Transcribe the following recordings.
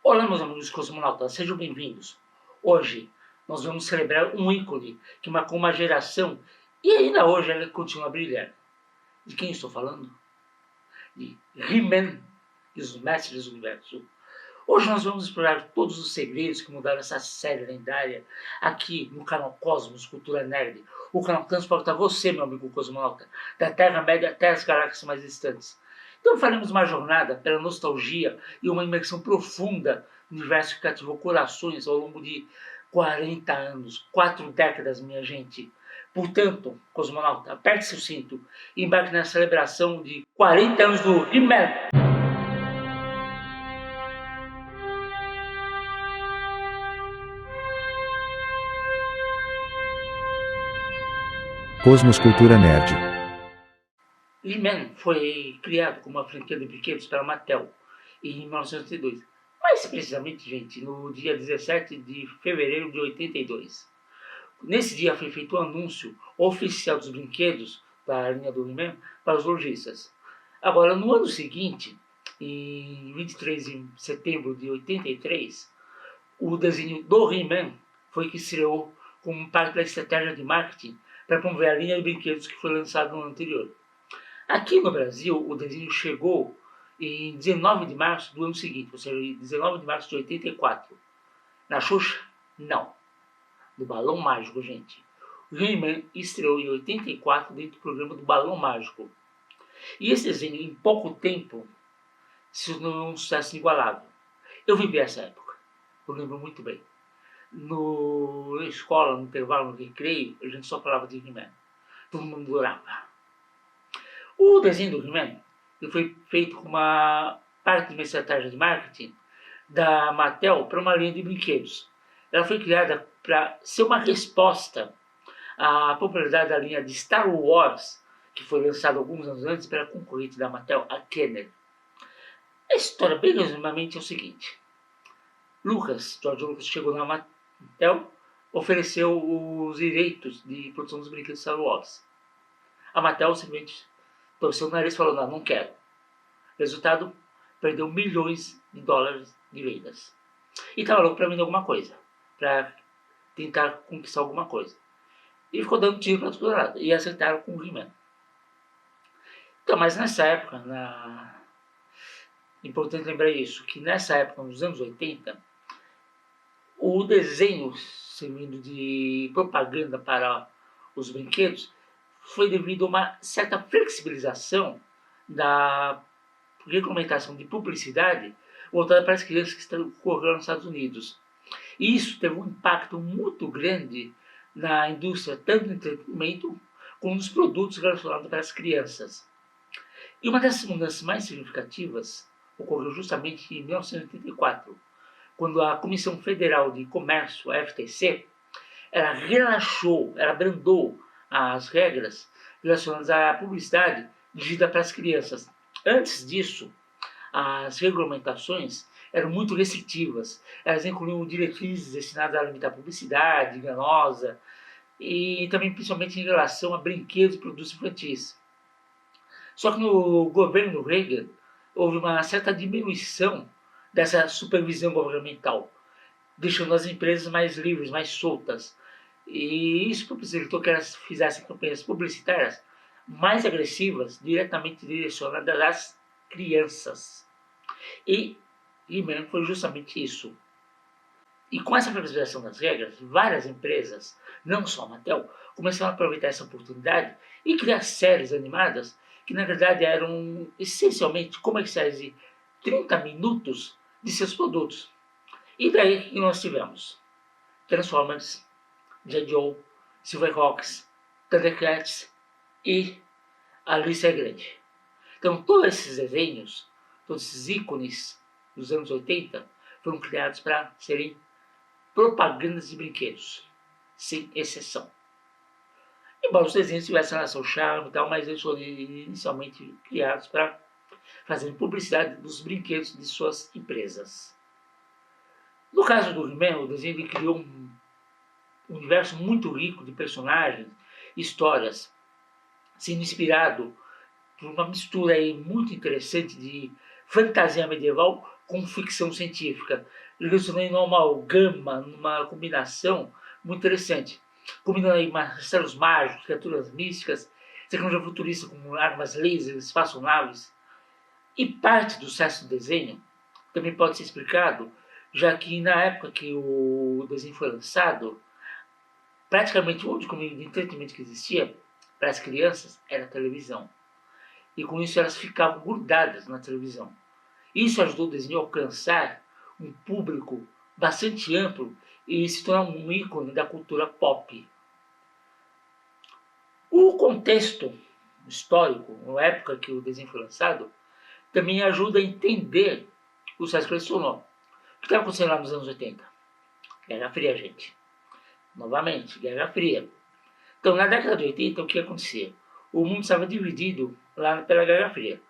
Olá, meus amigos cosmonautas, sejam bem-vindos. Hoje nós vamos celebrar um ícone que marcou uma geração e ainda hoje ela continua a brilhar. De quem estou falando? De He-Man e os Mestres do Universo. Hoje nós vamos explorar todos os segredos que mudaram essa série lendária aqui no canal Cosmos Cultura Nerd. O canal que transporta você, meu amigo cosmonauta, da Terra-média até as galáxias mais distantes. Então faremos uma jornada pela nostalgia e uma imersão profunda no universo que cativou corações ao longo de 40 anos, 4 décadas, minha gente. Portanto, cosmonauta, aperte seu cinto e embarque na celebração de 40 anos do He-Man. Cosmos Cultura Nerd. He-Man foi criado como uma franquia de brinquedos pela Mattel em 1982. Mais precisamente, gente, no dia 17 de fevereiro de 82. Nesse dia foi feito o anúncio oficial dos brinquedos da linha do He-Man para os lojistas. Agora, no ano seguinte, em 23 de setembro de 83, o desenho do He-Man foi que estreou como parte da estratégia de marketing para promover a linha de brinquedos que foi lançada no ano anterior. Aqui no Brasil, o desenho chegou em 19 de março do ano seguinte, ou seja, 19 de março de 84. Na Xuxa, não. Do Balão Mágico, gente. O He-Man estreou em 84 dentro do programa do Balão Mágico. E esse desenho, em pouco tempo, se tornou um sucesso inigualável. Eu vivi essa época, eu lembro muito bem. Na escola, no intervalo, no recreio, a gente só falava de He-Man. Todo mundo adorava. O desenho do He-Man foi feito com uma parte de uma estratégia de marketing da Mattel para uma linha de brinquedos. Ela foi criada para ser uma resposta à popularidade da linha de Star Wars, que foi lançada alguns anos antes pela concorrente da Mattel, a Kenner. A história, bem resumidamente, é o seguinte. George Lucas chegou na Mattel, ofereceu os direitos de produção dos brinquedos Star Wars. A Mattel simplesmente torceu o nariz e falou, não quero. Resultado, perdeu milhões de dólares de vendas. E estava louco para vender alguma coisa, para tentar conquistar alguma coisa. E ficou dando tiro para todo lado. E acertaram com o He-Man. Então, mas nessa época, importante lembrar isso, que nessa época, nos anos 80, o desenho servindo de propaganda para os brinquedos foi devido a uma certa flexibilização da regulamentação de publicidade voltada para as crianças que estão ocorrendo nos Estados Unidos. E isso teve um impacto muito grande na indústria, tanto do entretenimento como nos produtos relacionados para as crianças. E uma das mudanças mais significativas ocorreu justamente em 1984, quando a Comissão Federal de Comércio, a FTC, ela relaxou, ela abrandou as regras relacionadas à publicidade dirigida para as crianças. Antes disso, as regulamentações eram muito restritivas. Elas incluíam diretrizes destinadas a limitar a publicidade enganosa e também principalmente em relação a brinquedos e produtos infantis. Só que no governo Reagan houve uma certa diminuição dessa supervisão governamental, deixando as empresas mais livres, mais soltas. E isso possibilitou que elas fizessem campanhas publicitárias mais agressivas, diretamente direcionadas às crianças. E He-Man foi justamente isso. E com essa flexibilização das regras, várias empresas, não só a Mattel, começaram a aproveitar essa oportunidade e criar séries animadas que, na verdade, eram essencialmente comerciais de 30 minutos de seus produtos. E daí que nós tivemos Transformers, G.I. Joe, Silverhawks, Thundercats e Alice Grande. Então, todos esses desenhos, todos esses ícones dos anos 80 foram criados para serem propagandas de brinquedos, sem exceção. Embora os desenhos tivessem lá seu charme e tal, mas eles foram inicialmente criados para fazer publicidade dos brinquedos de suas empresas. No caso do He-Man, o desenho criou um universo muito rico de personagens e histórias, sendo inspirado por uma mistura aí muito interessante de fantasia medieval com ficção científica, relacionando uma amalgama, uma combinação muito interessante. Combinando aí castelos mágicos, criaturas místicas, tecnologia futurista como armas lasers, espaçonaves. E parte do sucesso do desenho também pode ser explicado, já que na época que o desenho foi lançado, praticamente o único meio de entretenimento que existia para as crianças era a televisão. E com isso elas ficavam grudadas na televisão. Isso ajudou o desenho a alcançar um público bastante amplo e se tornar um ícone da cultura pop. O contexto histórico, na época que o desenho foi lançado, também ajuda a entender o sucesso que ele tornou. O que estava acontecendo lá nos anos 80? Guerra Fria, gente. Novamente, Guerra Fria. Então, na década de 80, o que acontecia? O mundo estava dividido lá pela Guerra Fria.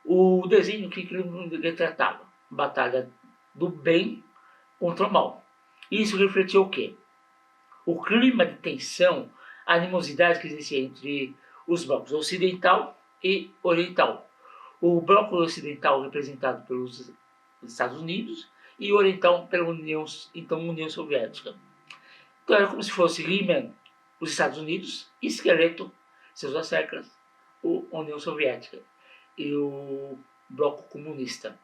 O desenho que ele tratava? Batalha do bem contra o mal. Isso refletiu o quê? O clima de tensão, a animosidade que existia entre os blocos ocidental e oriental. O bloco ocidental representado pelos Estados Unidos e o oriental pela União Soviética. Então era como se fosse He-Man, os Estados Unidos, e Esqueleto, seus asseclas, a União Soviética e o bloco comunista.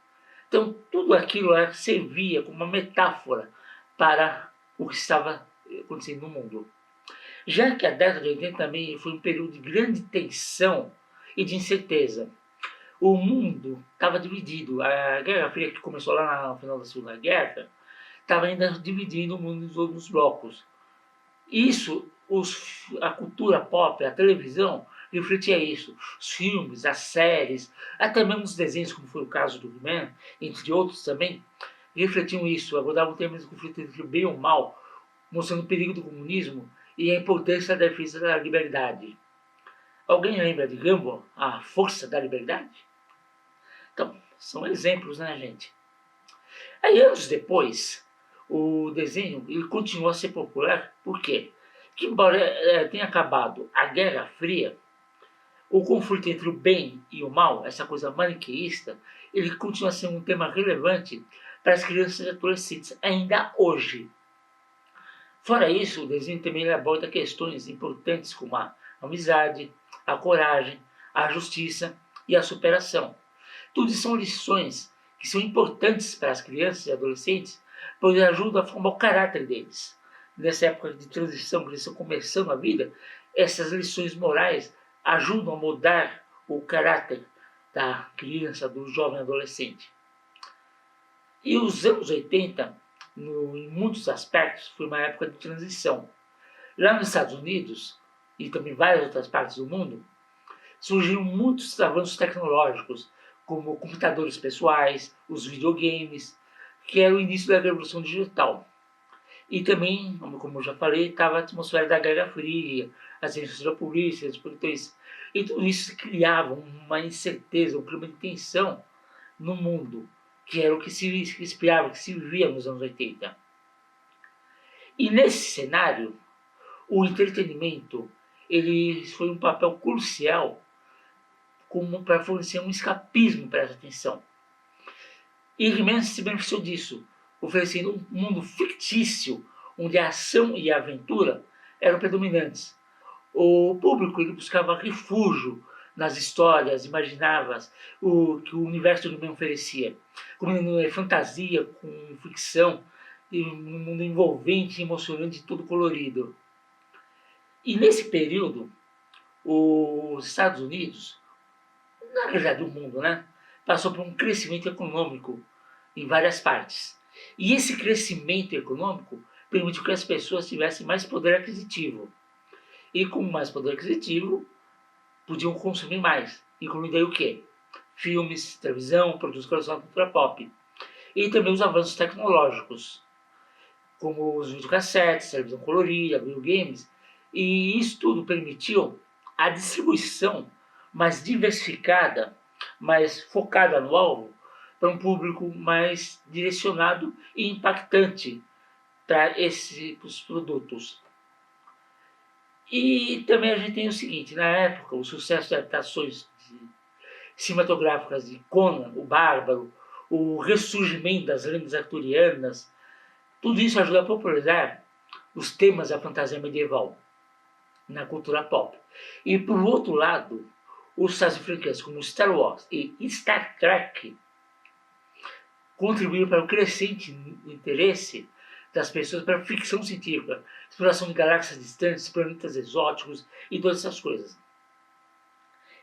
Então tudo aquilo servia como uma metáfora para o que estava acontecendo no mundo. Já que a década de 80 também foi um período de grande tensão e de incerteza. O mundo estava dividido. A Guerra Fria, que começou lá no final da Segunda Guerra, estava ainda dividindo o mundo em todos os blocos. Isso, a cultura pop, a televisão, refletia isso. Os filmes, as séries, até mesmo os desenhos, como foi o caso do He-Man, entre outros também, refletiam isso, abordavam temas de conflito entre o bem e o mal, mostrando o perigo do comunismo e a importância da defesa da liberdade. Alguém lembra de Gumball, a força da liberdade? Então, são exemplos, né, gente? Aí, anos depois, o desenho ele continua a ser popular, por quê? Porque, embora tenha acabado a Guerra Fria, o conflito entre o bem e o mal, essa coisa maniqueísta, ele continua sendo um tema relevante para as crianças e adolescentes, ainda hoje. Fora isso, o desenho também aborda questões importantes como a amizade, a coragem, a justiça e a superação. Tudo são lições que são importantes para as crianças e adolescentes, pois ajudam a formar o caráter deles. Nessa época de transição que eles estão começando a vida, essas lições morais ajudam a mudar o caráter da criança, do jovem adolescente. E os anos 80, em muitos aspectos, foi uma época de transição. Lá nos Estados Unidos, e também em várias outras partes do mundo, surgiram muitos avanços tecnológicos, como computadores pessoais, os videogames, que era o início da revolução digital. E também, como eu já falei, estava a atmosfera da Guerra Fria, as ciências da polícia, os portões, e tudo isso criava uma incerteza, um clima de tensão no mundo, que era o que se esperava, que se vivia nos anos 80. E nesse cenário, o entretenimento ele foi um papel crucial como para fornecer um escapismo para essa tensão. E He-Man se beneficiou disso, oferecendo um mundo fictício, onde a ação e a aventura eram predominantes. O público ele buscava refúgio nas histórias imaginadas que o universo do He-Man oferecia, combinando fantasia com ficção, e um mundo envolvente, emocionante e todo colorido. E nesse período, os Estados Unidos, na realidade o mundo, né, passou por um crescimento econômico em várias partes. E esse crescimento econômico permitiu que as pessoas tivessem mais poder aquisitivo. E com mais poder aquisitivo, podiam consumir mais, incluindo aí o quê? Filmes, televisão, produtos relacionados à cultura pop. E também os avanços tecnológicos, como os videocassetes, televisão colorida, videogames. E isso tudo permitiu a distribuição mais diversificada, mais focada no alvo, para um público mais direcionado e impactante para esses produtos. E também a gente tem o seguinte, na época, o sucesso de adaptações cinematográficas de Conan, o Bárbaro, o ressurgimento das lendas arturianas, tudo isso ajuda a popularizar os temas da fantasia medieval na cultura pop. E por outro lado, os franquias como Star Wars e Star Trek contribuíram para o crescente interesse das pessoas para ficção científica, exploração de galáxias distantes, planetas exóticos e todas essas coisas.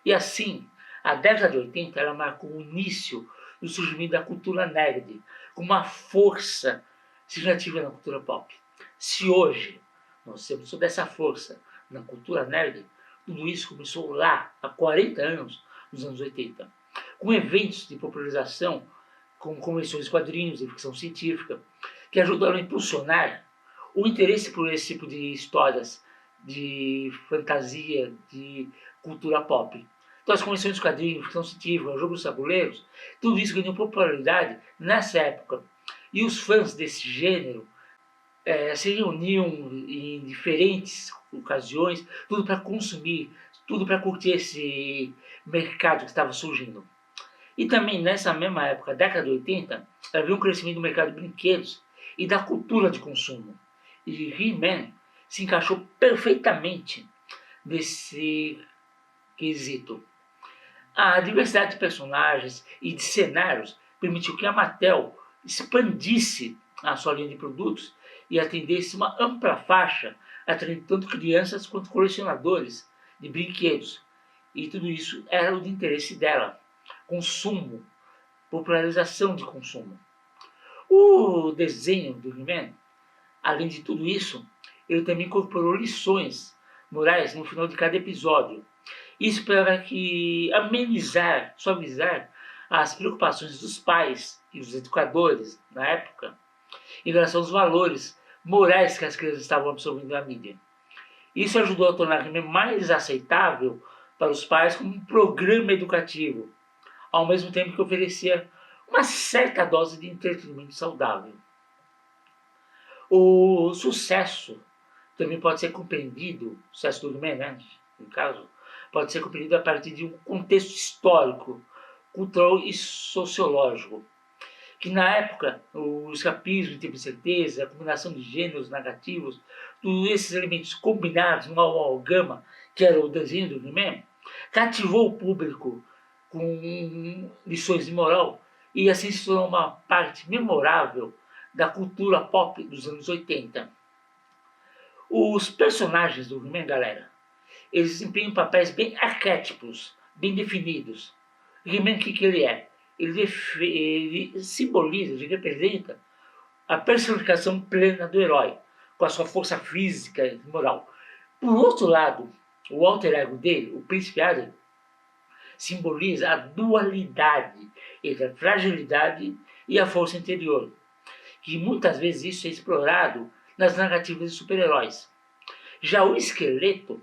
E assim, a década de 80 ela marcou o início do surgimento da cultura nerd, com uma força significativa na cultura pop. Se hoje nós temos toda essa força na cultura nerd, tudo isso começou lá, há 40 anos, nos anos 80, com eventos de popularização, com convenções de quadrinhos e ficção científica, que ajudaram a impulsionar o interesse por esse tipo de histórias, de fantasia, de cultura pop. Então as convenções de quadrinhos, ficção científica, jogos de tabuleiros, tudo isso ganhou popularidade nessa época. E os fãs desse gênero se reuniam em diferentes ocasiões, tudo para consumir, tudo para curtir esse mercado que estava surgindo. E também nessa mesma época, década de 80, havia um crescimento do mercado de brinquedos e da cultura de consumo. E He-Man se encaixou perfeitamente nesse quesito. A diversidade de personagens e de cenários permitiu que a Mattel expandisse a sua linha de produtos e atendesse uma ampla faixa, atraindo tanto crianças quanto colecionadores de brinquedos. E tudo isso era o de interesse dela. Consumo, popularização de consumo. O desenho do He-Man, além de tudo isso, ele também incorporou lições morais no final de cada episódio. Isso para que amenizar, suavizar as preocupações dos pais e dos educadores na época em relação aos valores morais que as crianças estavam absorvendo da mídia. Isso ajudou a tornar He-Man mais aceitável para os pais como um programa educativo, ao mesmo tempo que oferecia uma certa dose de entretenimento saudável. O sucesso também pode ser compreendido, o sucesso do He-Man, né, no caso, pode ser compreendido a partir de um contexto histórico, cultural e sociológico, que na época o escapismo em tempo de certeza, a combinação de gêneros negativos, todos esses elementos combinados numa amalgama, que era o desenho do He-Man, cativou o público com lições de moral e assim se tornou uma parte memorável da cultura pop dos anos 80. Os personagens do He-Man, galera, eles desempenham papéis bem arquétipos, bem definidos. O He-Man, o que ele é? Ele simboliza, ele representa a personificação plena do herói, com a sua força física e moral. Por outro lado, o alter ego dele, o Príncipe Adam, simboliza a dualidade entre a fragilidade e a força interior, que muitas vezes isso é explorado nas narrativas de super-heróis. Já o esqueleto,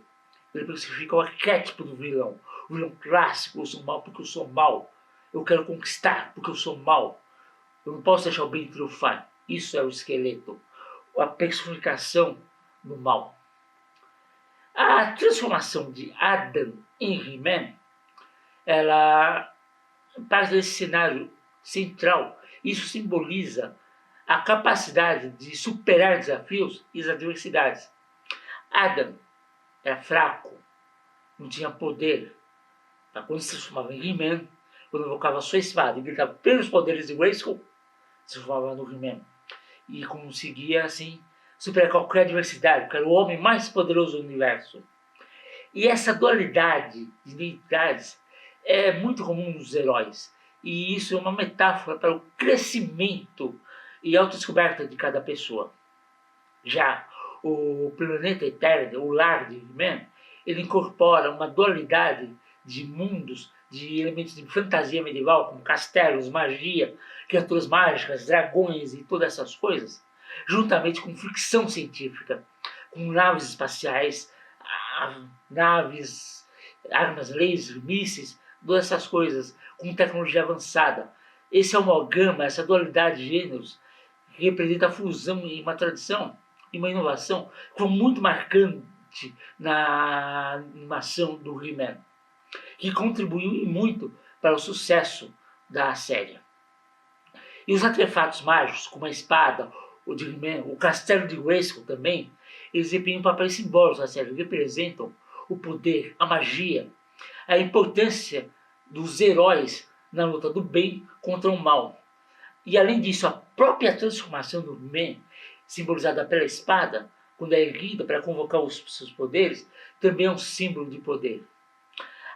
ele personifica o arquétipo do vilão, o vilão clássico: eu sou mal porque eu sou mal, eu quero conquistar porque eu sou mal, eu não posso deixar o bem triunfar. Isso é o esqueleto, a personificação do mal. A transformação de Adam em He-Man, ela parte desse cenário central. Isso simboliza a capacidade de superar desafios e as adversidades. Adam era fraco, não tinha poder. Mas quando se transformava em He-Man, quando invocava sua espada e gritava pelos poderes de Grayskull, se transformava no He-Man. E conseguia, assim, superar qualquer adversidade, porque era o homem mais poderoso do universo. E essa dualidade de identidades é muito comum nos heróis. E isso é uma metáfora para o crescimento e autodescoberta de cada pessoa. Já o planeta Eterno, o lar de He-Man, ele incorpora uma dualidade de mundos, de elementos de fantasia medieval, como castelos, magia, criaturas mágicas, dragões e todas essas coisas, juntamente com ficção científica, com naves espaciais, naves, armas laser, mísseis, todas essas coisas, com tecnologia avançada. Esse é uma amalgama, essa dualidade de gêneros, que representa a fusão e uma tradição e uma inovação que foi muito marcante na animação do He-Man, que contribuiu muito para o sucesso da série. E os artefatos mágicos, como a espada, o de He-Man, o castelo de Grayskull também, eles desempenham papéis simbólicos na série, representam o poder, a magia, a importância dos heróis na luta do bem contra o mal. E além disso, a própria transformação do He-Man, simbolizada pela espada, quando é erguida para convocar os seus poderes, também é um símbolo de poder.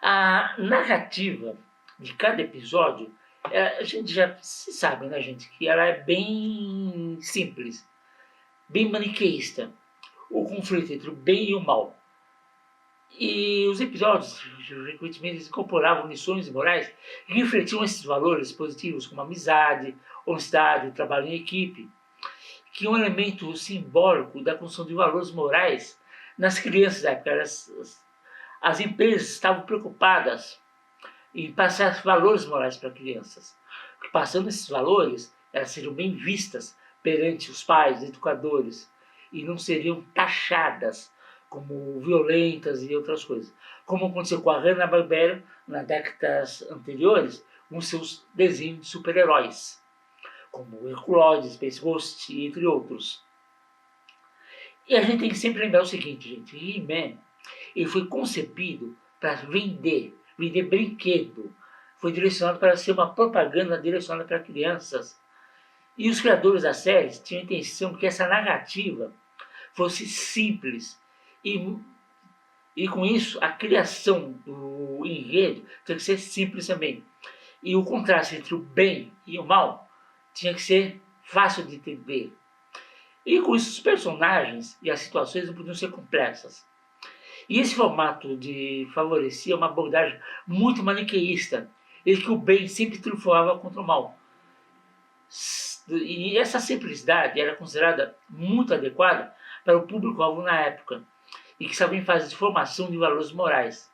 A narrativa de cada episódio, a gente já se sabe, né, gente, que ela é bem simples, bem maniqueísta. O conflito entre o bem e o mal. E os episódios, frequentemente, incorporavam lições morais que refletiam esses valores positivos, como amizade, honestidade, trabalho em equipe, que é um elemento simbólico da construção de valores morais nas crianças da época. As empresas estavam preocupadas em passar valores morais para crianças. Porque passando esses valores, elas seriam bem vistas perante os pais, educadores, e não seriam taxadas como violentas e outras coisas. Como aconteceu com a Hanna-Barbera nas décadas anteriores, com seus desenhos de super-heróis, como Herculoides, Space Ghost, entre outros. E a gente tem que sempre lembrar o seguinte, gente, He-Man, ele foi concebido para vender brinquedo. Foi direcionado para ser uma propaganda direcionada para crianças. E os criadores da série tinham a intenção que essa narrativa fosse simples. E com isso, a criação do enredo tinha que ser simples também. E o contraste entre o bem e o mal tinha que ser fácil de entender. E com isso, os personagens e as situações não podiam ser complexas. E esse formato favorecia uma abordagem muito maniqueísta, em que o bem sempre triunfava contra o mal. E essa simplicidade era considerada muito adequada para o público-alvo na época, e que estava em fase de formação de valores morais.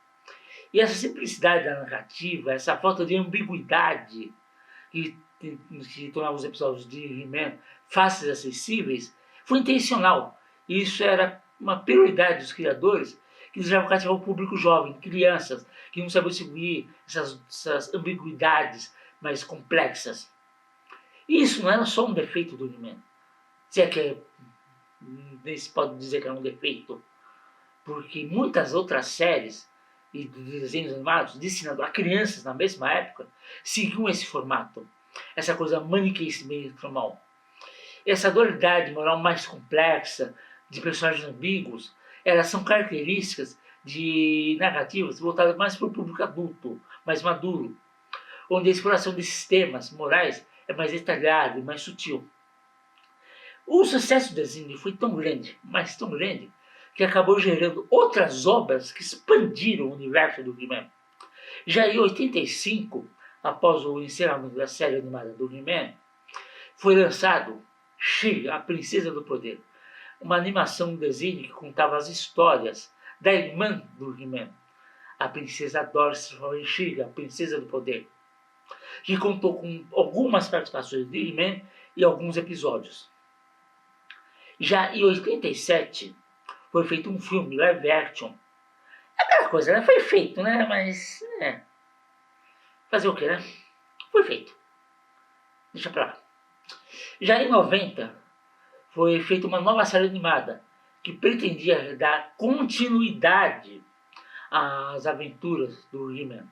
E essa simplicidade da narrativa, essa falta de ambiguidade que tornava os episódios de He-Man fáceis e acessíveis, foi intencional. E isso era uma prioridade dos criadores, que desejavam cativar o público jovem, crianças, que não sabiam seguir essas ambiguidades mais complexas. E isso não era só um defeito do He-Man. Se é que nem se pode dizer que era um defeito, porque muitas outras séries e desenhos animados destinados a crianças na mesma época seguiam esse formato, essa coisa maniqueísta meio mal. Essa dualidade moral mais complexa, de personagens ambíguos, elas são características de narrativas voltadas mais para o público adulto, mais maduro, onde a exploração desses temas morais é mais detalhada e mais sutil. O sucesso do desenho foi tão grande, mas tão grande, que acabou gerando outras obras que expandiram o universo do He-Man. Já em 85, após o encerramento da série animada do He-Man, foi lançado She, a Princesa do Poder, uma animação, desenho que contava as histórias da irmã do He-Man, a princesa Doris She, a Princesa do Poder, que contou com algumas participações de He-Man e alguns episódios. Já em 87, foi feito um filme live action. Aquela coisa, né? Foi feito, né? Mas, fazer o quê, né? Foi feito. Deixa pra lá. Já em 90, foi feita uma nova série animada que pretendia dar continuidade às aventuras do He-Man.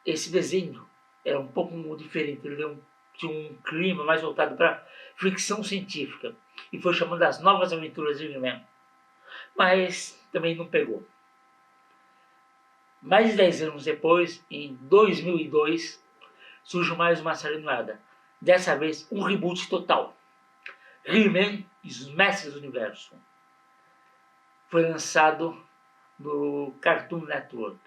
Esse desenho era um pouco diferente, ele tinha um clima mais voltado para ficção científica e foi chamado As Novas Aventuras de He-Man. Mas também não pegou. Mais de 10 anos depois, em 2002, surge mais uma série animada. Dessa vez, um reboot total. He-Man e os Mestres do Universo. Foi lançado no Cartoon Network.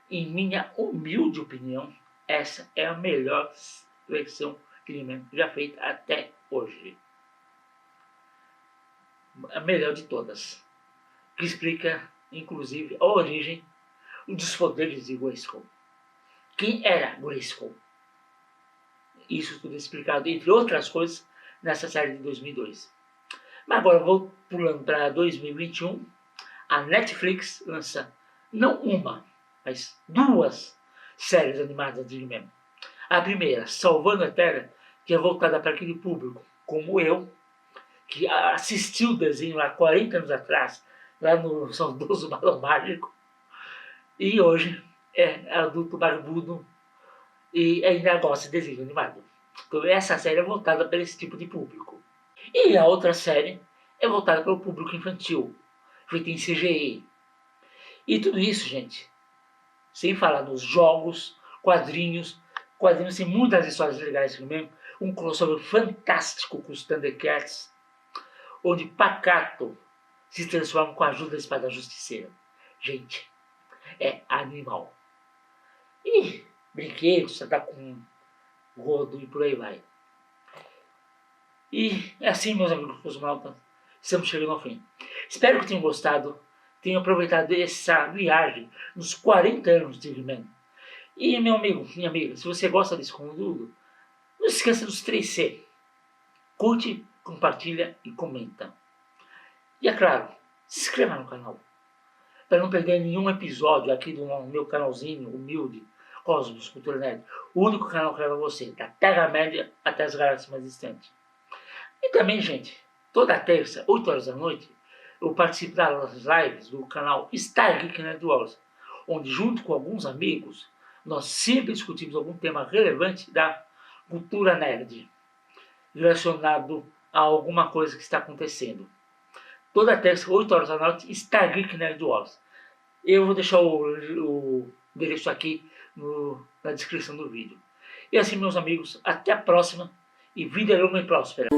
Em minha humilde opinião, essa é a melhor versão de He-Man já feita até hoje. A melhor de todas. Que explica, inclusive, a origem dos poderes de Grayskull. Quem era Grayskull? Isso tudo é explicado, entre outras coisas, nessa série de 2002. Mas agora, vou pulando para 2021, a Netflix lança não uma, mas duas séries animadas de He-Man. A primeira, Salvando a Terra, que é voltada para aquele público como eu, que assistiu o desenho há 40 anos atrás, lá no saudoso Balão Mágico, e hoje é adulto barbudo e ainda gosta de desenho animado. Então essa série é voltada para esse tipo de público. E a outra série é voltada para o público infantil, feita em CGI. E tudo isso, gente, sem falar nos jogos, quadrinhos tem muitas histórias legais também. Um crossover fantástico com os Thundercats, onde Pacato se transforma com a ajuda da Espada Justiceira. Gente, é animal. E brinquedos, você tá com rodo e por aí vai. E é assim, meus amigos cosmonautas, estamos chegando ao fim. Espero que tenham gostado, tenham aproveitado essa viagem nos 40 anos de He-Man. E meu amigo, minha amiga, se você gosta desse conteúdo, não se esqueça dos 3C. Curte, compartilha e comenta. E é claro, se inscreva no canal, para não perder nenhum episódio aqui do meu canalzinho humilde, Cosmos Cultura Nerd. O único canal que leva você, da Terra-média até as galáxias mais distantes. E também, gente, toda terça, 8 horas da noite, eu participo das lives do canal Star Geek Nerd Wars, onde, junto com alguns amigos, nós sempre discutimos algum tema relevante da cultura nerd, relacionado a alguma coisa que está acontecendo. Toda terça, 8 horas da noite, Star Geek Nerd Wars. Eu vou deixar o endereço aqui na descrição do vídeo. E assim, meus amigos, até a próxima e vida longa e próspera.